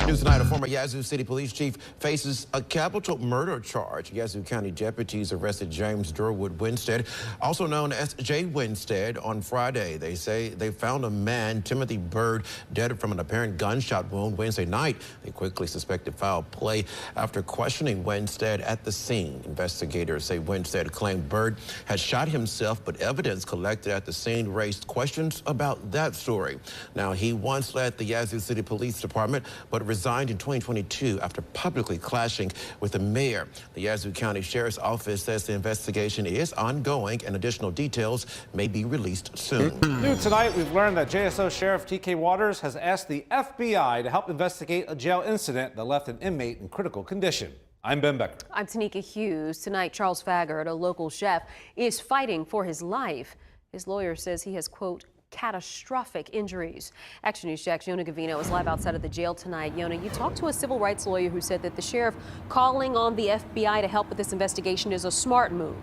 News tonight, a former Yazoo City Police chief faces a capital murder charge. Yazoo County deputies arrested James Durwood Winstead, also known as Jay Winstead, on Friday. They say they found a man, Timothy Bird, dead from an apparent gunshot wound Wednesday night. They quickly suspected foul play after questioning Winstead at the scene. Investigators say Winstead claimed Bird had shot himself, but evidence collected at the scene raised questions about that story. Now, he once led the Yazoo City Police Department, but resigned in 2022 after publicly clashing with the mayor. The Yazoo County Sheriff's Office says the investigation is ongoing and additional details may be released soon. New tonight, we've learned that JSO Sheriff TK Waters has asked the FBI to help investigate a jail incident that left an inmate in critical condition. I'm Ben Becker. I'm Tanika Hughes. Tonight, Charles Faggart, a local chef, is fighting for his life. His lawyer says he has, quote, catastrophic injuries. Action News Jack's Yona Gavino is live outside of the jail tonight. Yona, you talked to a civil rights lawyer who said that the sheriff calling on the FBI to help with this investigation is a smart move.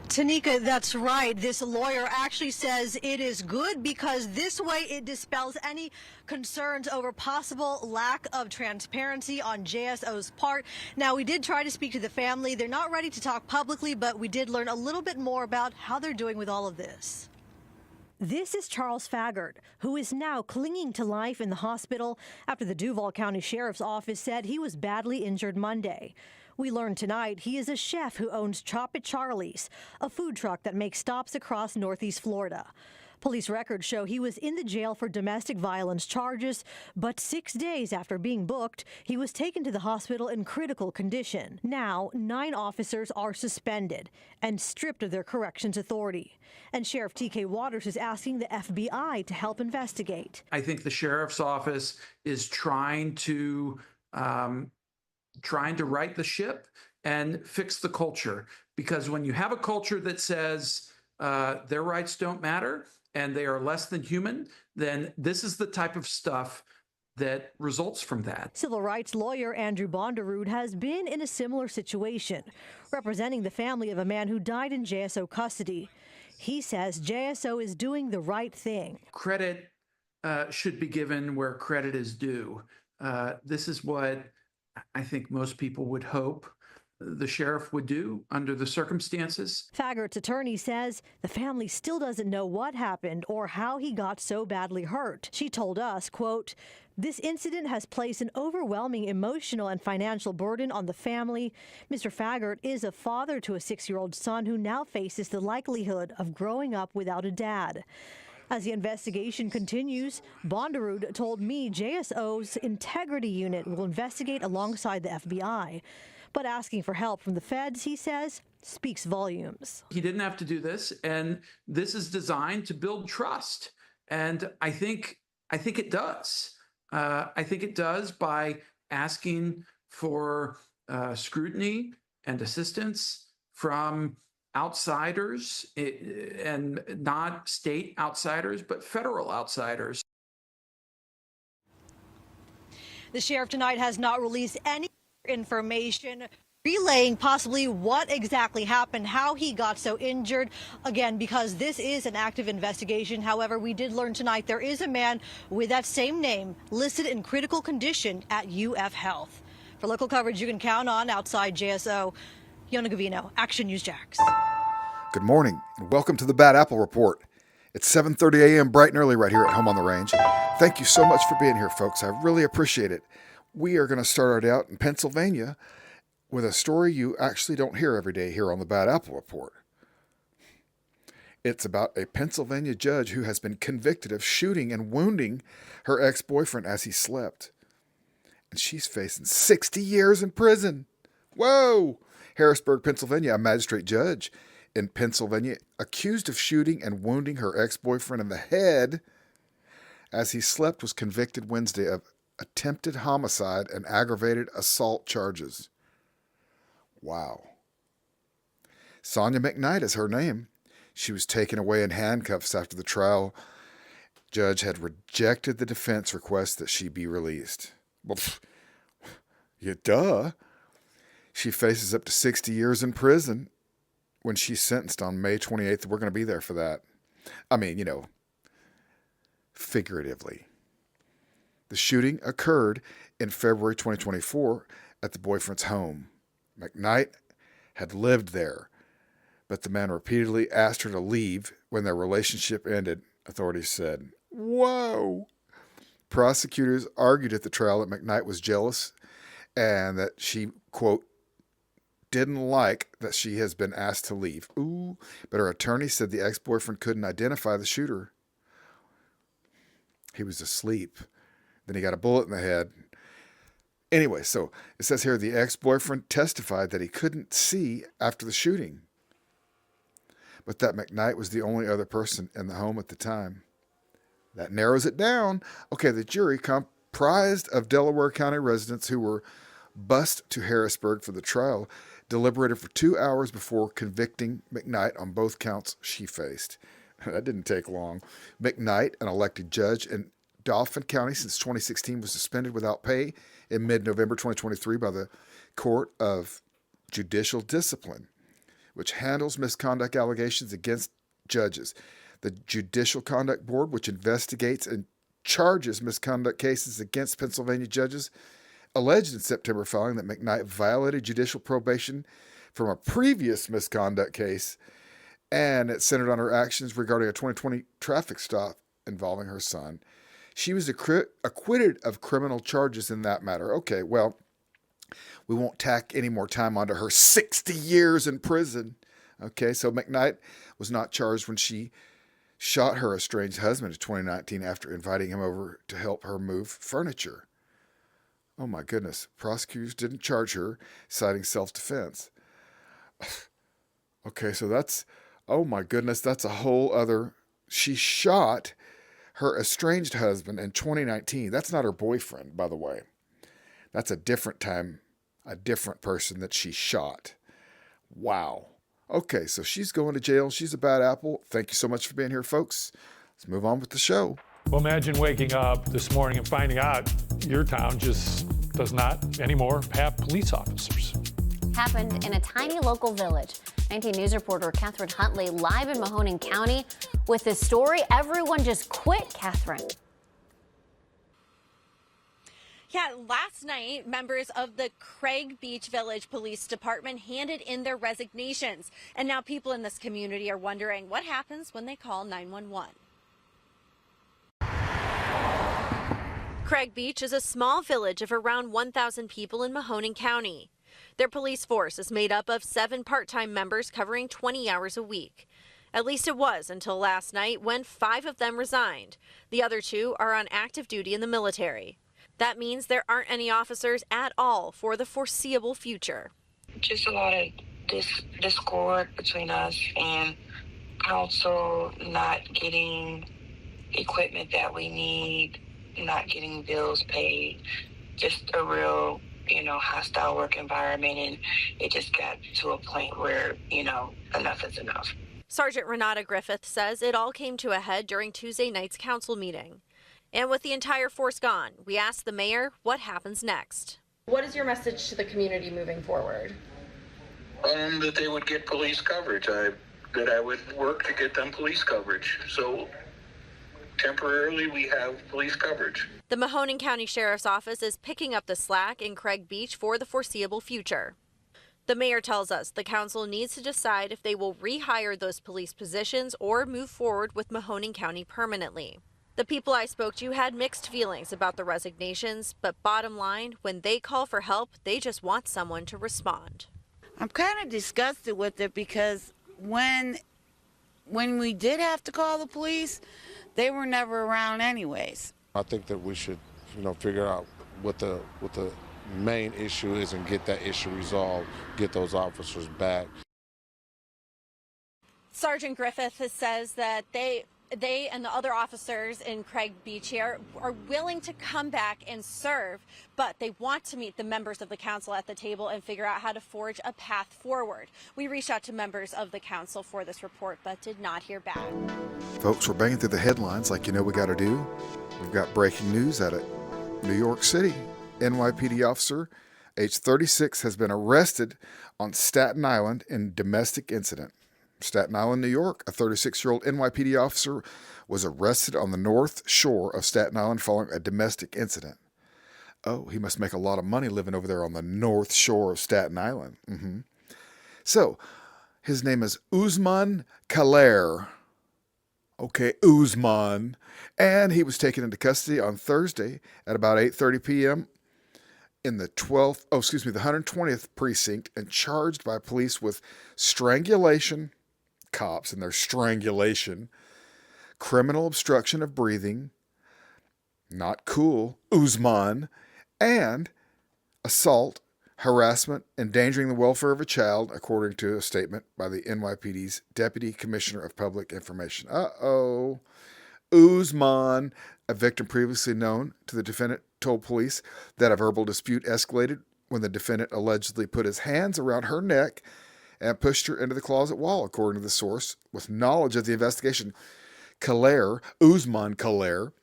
Tanika, that's right. This lawyer actually says it is good because this way it dispels any concerns over possible lack of transparency on JSO's part. Now, we did try to speak to the family. They're not ready to talk publicly, but we did learn a little bit more about how they're doing with all of this. This is Charles Faggart, who is now clinging to life in the hospital after the Duval County Sheriff's Office said he was badly injured Monday. We learned tonight he is a chef who owns Chop It Charlie's, a food truck that makes stops across Northeast Florida. Police records show he was in the jail for domestic violence charges, but 6 days after being booked, he was taken to the hospital in critical condition. Now, 9 officers are suspended and stripped of their corrections authority. And Sheriff TK Waters is asking the FBI to help investigate. I think the sheriff's office is trying to right the ship and fix the culture, because when you have a culture that says their rights don't matter and they are less than human, then this is the type of stuff that results from that. Civil rights lawyer Andrew Bonderud has been in a similar situation, representing the family of a man who died in JSO custody. He says JSO is doing the right thing. Credit should be given where credit is due. This is what I think most people would hope the sheriff would do under the circumstances. Faggart's attorney says the family still doesn't know what happened or how he got so badly hurt. She told us, quote, "This incident has placed an overwhelming emotional and financial burden on the family. Mr. Faggart is a father to a 6-year-old son who now faces the likelihood of growing up without a dad." As the investigation continues, Bonderud told me JSO's integrity unit will investigate alongside the FBI. But asking for help from the feds, he says, speaks volumes. He didn't have to do this, and this is designed to build trust. And I think it does. I think it does by asking for scrutiny and assistance from outsiders, and not state outsiders, but federal outsiders. The sheriff tonight has not released any information relaying possibly what exactly happened, how he got so injured, again, because this is an active investigation. However, we did learn tonight there is a man with that same name listed in critical condition at UF Health. For local coverage you can count on outside JSO, Yona Gavino, Action News Jax. Good morning and welcome to the Bad Apple Report. It's 7:30 a.m. bright and early right here at home on the range. Thank you so much for being here, folks. I really appreciate it. We are going to start out in Pennsylvania with a story you actually don't hear every day here on the Bad Apple Report. It's about a Pennsylvania judge who has been convicted of shooting and wounding her ex-boyfriend as he slept. And she's facing 60 years in prison. Whoa! Harrisburg, Pennsylvania, a magistrate judge in Pennsylvania accused of shooting and wounding her ex-boyfriend in the head as he slept was convicted Wednesday of attempted homicide and aggravated assault charges. Wow. Sonia McKnight is her name. She was taken away in handcuffs after the trial judge had rejected the defense request that she be released. Well, yeah, duh. She faces up to 60 years in prison when she's sentenced on May 28th. We're going to be there for that. I mean, figuratively. The shooting occurred in February 2024 at the boyfriend's home. McKnight had lived there, but the man repeatedly asked her to leave when their relationship ended, authorities said. Whoa! Prosecutors argued at the trial that McKnight was jealous and that she, quote, didn't like that she has been asked to leave. Ooh, but her attorney said the ex-boyfriend couldn't identify the shooter. He was asleep. Then he got a bullet in the head. Anyway, so it says here the ex-boyfriend testified that he couldn't see after the shooting, but that McKnight was the only other person in the home at the time. That narrows it down. Okay, the jury, comprised of Delaware County residents who were bused to Harrisburg for the trial, deliberated for 2 hours before convicting McKnight on both counts she faced. That didn't take long. McKnight, an elected judge in Dauphin County since 2016, was suspended without pay in mid-November 2023 by the Court of Judicial Discipline, which handles misconduct allegations against judges. The Judicial Conduct Board, which investigates and charges misconduct cases against Pennsylvania judges, alleged in September filing that McKnight violated judicial probation from a previous misconduct case, and it centered on her actions regarding a 2020 traffic stop involving her son. She was acquitted of criminal charges in that matter. Okay, well, we won't tack any more time onto her 60 years in prison. Okay, so McKnight was not charged when she shot her estranged husband in 2019 after inviting him over to help her move furniture. Oh my goodness, prosecutors didn't charge her, citing self-defense. Okay, so that's, oh my goodness, that's a whole other, she shot her estranged husband in 2019. That's not her boyfriend, by the way. That's a different time, a different person that she shot. Wow. Okay, so she's going to jail. She's a bad apple. Thank you so much for being here, folks. Let's move on with the show. Well, imagine waking up this morning and finding out your town just does not anymore have police officers. Happened in a tiny local village. 19 News reporter Catherine Huntley live in Mahoning County with this story. Everyone just quit, Catherine. Yeah, last night, members of the Craig Beach Village Police Department handed in their resignations. And now people in this community are wondering what happens when they call 911. Craig Beach is a small village of around 1,000 people in Mahoning County. Their police force is made up of 7 part-time members covering 20 hours a week. At least it was until last night when 5 of them resigned. The other 2 are on active duty in the military. That means there aren't any officers at all for the foreseeable future. Just a lot of discord between us and council, not getting equipment that we need, not getting bills paid, just a real, hostile work environment. And it just got to a point where, enough is enough. Sergeant Renata Griffith says it all came to a head during Tuesday night's council meeting. And with the entire force gone, we asked the mayor what happens next. What is your message to the community moving forward? That they would get police coverage. That I would work to get them police coverage. So temporarily we have police coverage. The Mahoning County Sheriff's Office is picking up the slack in Craig Beach for the foreseeable future. The mayor tells us the council needs to decide if they will rehire those police positions or move forward with Mahoning County permanently. The people I spoke to had mixed feelings about the resignations, but bottom line, when they call for help, they just want someone to respond. I'm kind of disgusted with it because when we did have to call the police, they were never around anyways. I think that we should, figure out what the main issue is and get that issue resolved, get those officers back. Sergeant Griffith says that they and the other officers in Craig Beach here are willing to come back and serve, but they want to meet the members of the council at the table and figure out how to forge a path forward. We reached out to members of the council for this report, but did not hear back. Folks, we're banging through the headlines like we got to do. We've got breaking news out of New York City. NYPD officer, age 36, has been arrested on Staten Island in domestic incident. Staten Island, New York. A 36-year-old NYPD officer was arrested on the North Shore of Staten Island following a domestic incident. Oh, he must make a lot of money living over there on the North Shore of Staten Island. So, his name is Usman Khaler. Okay, Usman. And he was taken into custody on Thursday at about 8:30 p.m. in the 120th precinct and charged by police with strangulation, cops and their strangulation, criminal obstruction of breathing, not cool, Usman, and assault, harassment, endangering the welfare of a child, according to a statement by the NYPD's Deputy Commissioner of Public Information. Uh-oh. Usman, a victim previously known to the defendant, told police that a verbal dispute escalated when the defendant allegedly put his hands around her neck and pushed her into the closet wall, according to the source. With knowledge of the investigation, Usman Khaler,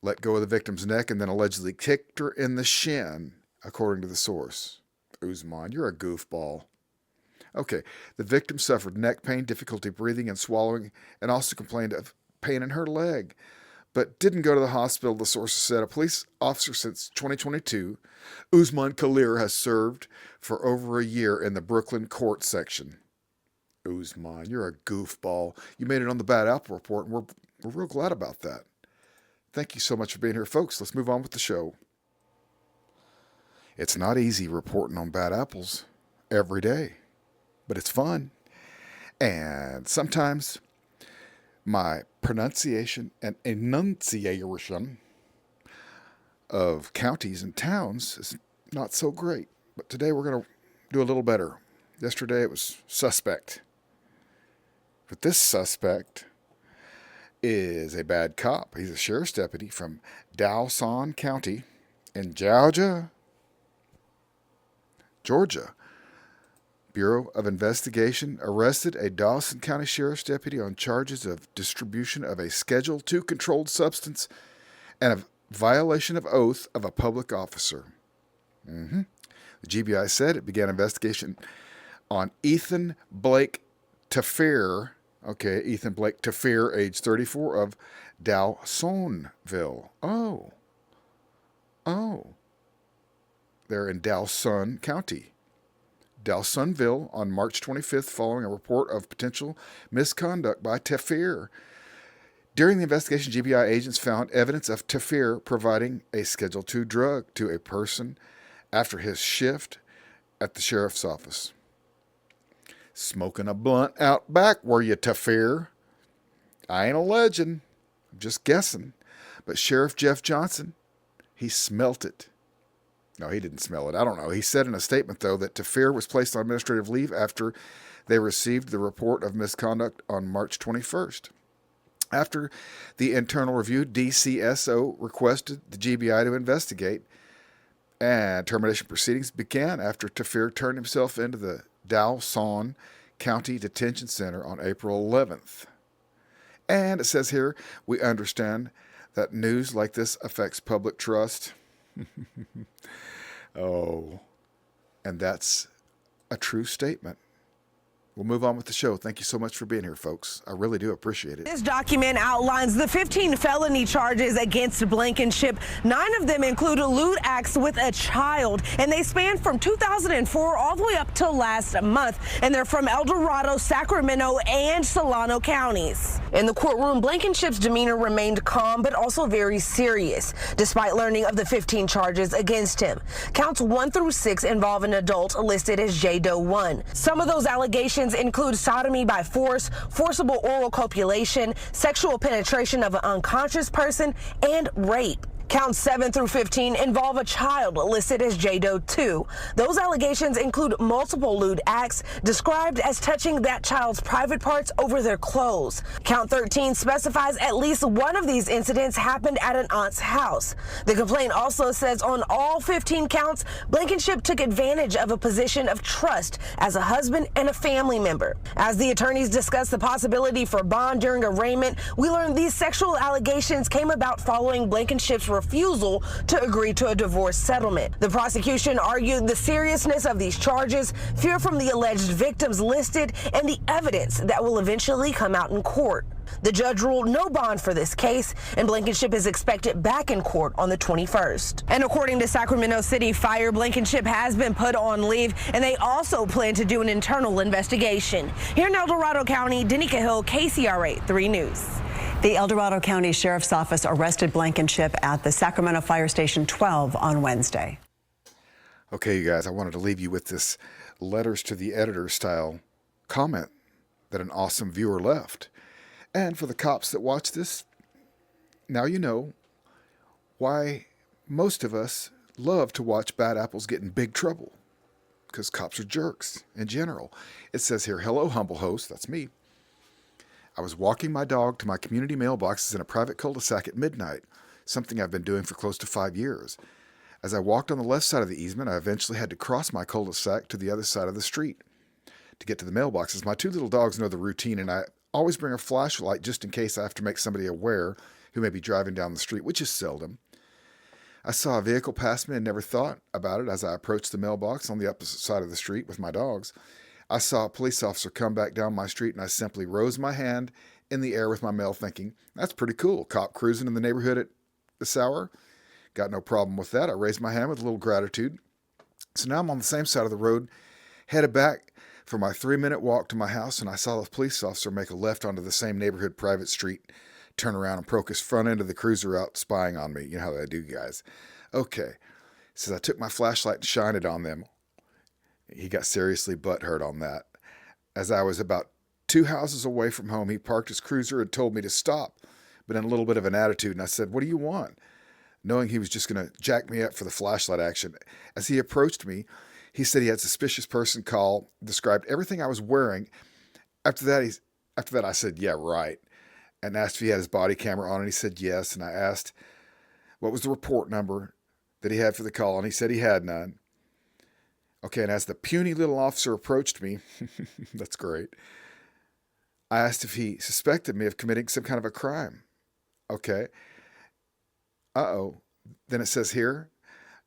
let go of the victim's neck and then allegedly kicked her in the shin, according to the source. Usman, you're a goofball. Okay, the victim suffered neck pain, difficulty breathing and swallowing, and also complained of pain in her leg, but didn't go to the hospital, the sources said. A police officer since 2022, Usman Khaler has served for over a year in the Brooklyn court section. Usman, you're a goofball. You made it on the Bad Apple Report, and we're real glad about that. Thank you so much for being here, folks. Let's move on with the show. It's not easy reporting on bad apples every day, but it's fun. And sometimes my pronunciation and enunciation of counties and towns is not so great. But today we're going to do a little better. Yesterday it was suspect. But this suspect is a bad cop. He's a sheriff's deputy from Dawson County in Georgia. Bureau of Investigation arrested a Dawson County Sheriff's deputy on charges of distribution of a Schedule II controlled substance and a violation of oath of a public officer. The GBI said it began investigation on Ethan Blake Tafir, age 34, of Dawsonville. They're in Dawson County. Dawsonville on March 25th following a report of potential misconduct by Tafir. During the investigation, GBI agents found evidence of Tafir providing a Schedule II drug to a person after his shift at the sheriff's office. Smoking a blunt out back, were you, Tafir? I ain't alleging. I'm just guessing. But Sheriff Jeff Johnson, he smelt it. No, he didn't smell it. I don't know. He said in a statement, though, that Tafir was placed on administrative leave after they received the report of misconduct on March 21st. After the internal review, DCSO requested the GBI to investigate, and termination proceedings began after Tafir turned himself into the Dawson County Detention Center on April 11th. And it says here, we understand that news like this affects public trust. And that's a true statement. We'll move on with the show. Thank you so much for being here, folks. I really do appreciate it. This document outlines the 15 felony charges against Blankenship. 9 of them include lewd acts with a child, and they span from 2004 all the way up to last month. And they're from El Dorado, Sacramento, and Solano counties. In the courtroom, Blankenship's demeanor remained calm, but also very serious, despite learning of the 15 charges against him. Counts 1 through 6 involve an adult listed as J-Doe 1. Some of those allegations include sodomy by force, forcible oral copulation, sexual penetration of an unconscious person, and rape. Counts 7 through 15 involve a child listed as J-Doe 2. Those allegations include multiple lewd acts described as touching that child's private parts over their clothes. Count 13 specifies at least one of these incidents happened at an aunt's house. The complaint also says on all 15 counts, Blankenship took advantage of a position of trust as a husband and a family member. As the attorneys discussed the possibility for bond during arraignment, we learned these sexual allegations came about following Blankenship's refusal to agree to a divorce settlement. The prosecution argued the seriousness of these charges, fear from the alleged victims listed, and the evidence that will eventually come out in court. The judge ruled no bond for this case, and Blankenship is expected back in court on the 21st. And according to Sacramento City Fire, Blankenship has been put on leave, and they also plan to do an internal investigation. Here in El Dorado County, Danica Hill, KCRA 3 News. The El Dorado County Sheriff's Office arrested Blankenship at the Sacramento Fire Station 12 on Wednesday. Okay, you guys, I wanted to leave you with this letters to the editor style comment that an awesome viewer left. And for the cops that watch this, now you know why most of us love to watch bad apples get in big trouble. Because cops are jerks in general. It says here, hello, humble host. That's me. I was walking my dog to my community mailboxes in a private cul-de-sac at midnight, something I've been doing for close to 5 years. As I walked on the left side of the easement, I eventually had to cross my cul-de-sac to the other side of the street to get to the mailboxes. My 2 little dogs know the routine, and I always bring a flashlight just in case I have to make somebody aware who may be driving down the street, which is seldom. I saw a vehicle pass me and never thought about it as I approached the mailbox on the opposite side of the street with my dogs. I saw a police officer come back down my street, and I simply rose my hand in the air with my mail thinking, that's pretty cool. Cop cruising in the neighborhood at this hour. Got no problem with that. I raised my hand with a little gratitude. So now I'm on the same side of the road, headed back for my 3-minute walk to my house, and I saw the police officer make a left onto the same neighborhood private street, turn around and poke his front end of the cruiser out, spying on me. You know how they do, guys. Okay. Says I took my flashlight and shined it on them. He got seriously butthurt on that. As I was about 2 houses away from home, he parked his cruiser and told me to stop, but in a little bit of an attitude, and I said, what do you want? Knowing he was just going to jack me up for the flashlight action. As he approached me, he said he had a suspicious person call, described everything I was wearing. After that, I said, yeah, right, and asked if he had his body camera on, and he said yes, and I asked what was the report number that he had for the call, and he said he had none. Okay, and as the puny little officer approached me, that's great, I asked if he suspected me of committing some kind of a crime. Okay. Uh-oh. Then it says here,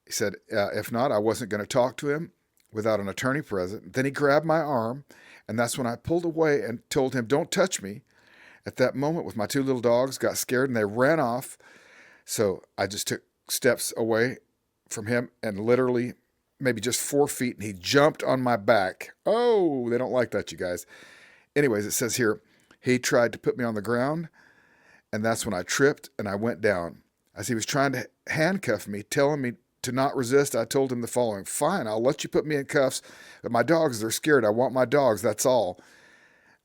he said, if not, I wasn't going to talk to him without an attorney present. Then he grabbed my arm, and that's when I pulled away and told him, don't touch me. At that moment, with my 2 little dogs, got scared, and they ran off. So I just took steps away from him and literally maybe just 4 feet, and he jumped on my back. Oh, they don't like that, you guys. Anyways, it says here, he tried to put me on the ground, and that's when I tripped and I went down. As he was trying to handcuff me, telling me to not resist, I told him the following, fine, I'll let you put me in cuffs, but my dogs, they're scared. I want my dogs, that's all.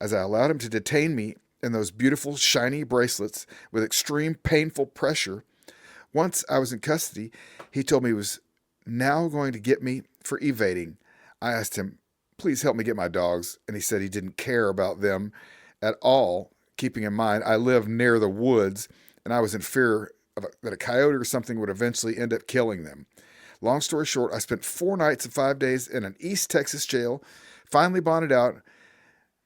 As I allowed him to detain me in those beautiful, shiny bracelets with extreme painful pressure, once I was in custody, he told me he was now going to get me for evading. I asked him, please help me get my dogs, and he said he didn't care about them at all, keeping in mind I live near the woods, and I was in fear that a coyote or something would eventually end up killing them. Long story short, I spent 4 nights and 5 days in an East Texas jail, finally bonded out.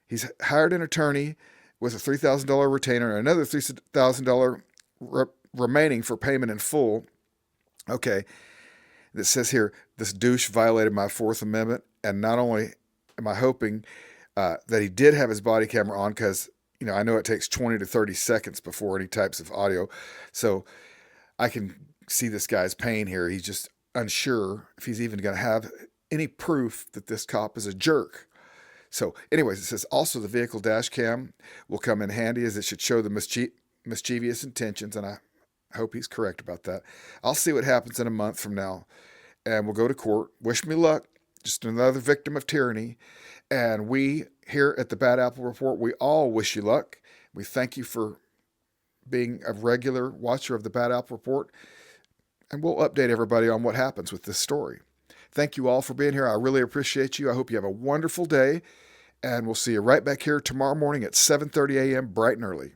He's hired an attorney with a $3,000 retainer and another $3,000 remaining for payment in full. Okay, it says here, this douche violated my 4th Amendment, and not only am I hoping that he did have his body camera on, because I know it takes 20 to 30 seconds before any types of audio. So I can see this guy's pain here. He's just unsure if he's even going to have any proof that this cop is a jerk. So anyways, it says also the vehicle dash cam will come in handy, as it should show the mischievous intentions. And I hope he's correct about that. I'll see what happens in a month from now, and we'll go to court. Wish me luck. Just another victim of tyranny. And we here at the Bad Apple Report, we all wish you luck. We thank you for being a regular watcher of the Bad Apple Report, and we'll update everybody on what happens with this story. Thank you all for being here. I really appreciate you. I hope you have a wonderful day, and we'll see you right back here tomorrow morning at 7:30 a.m. bright and early.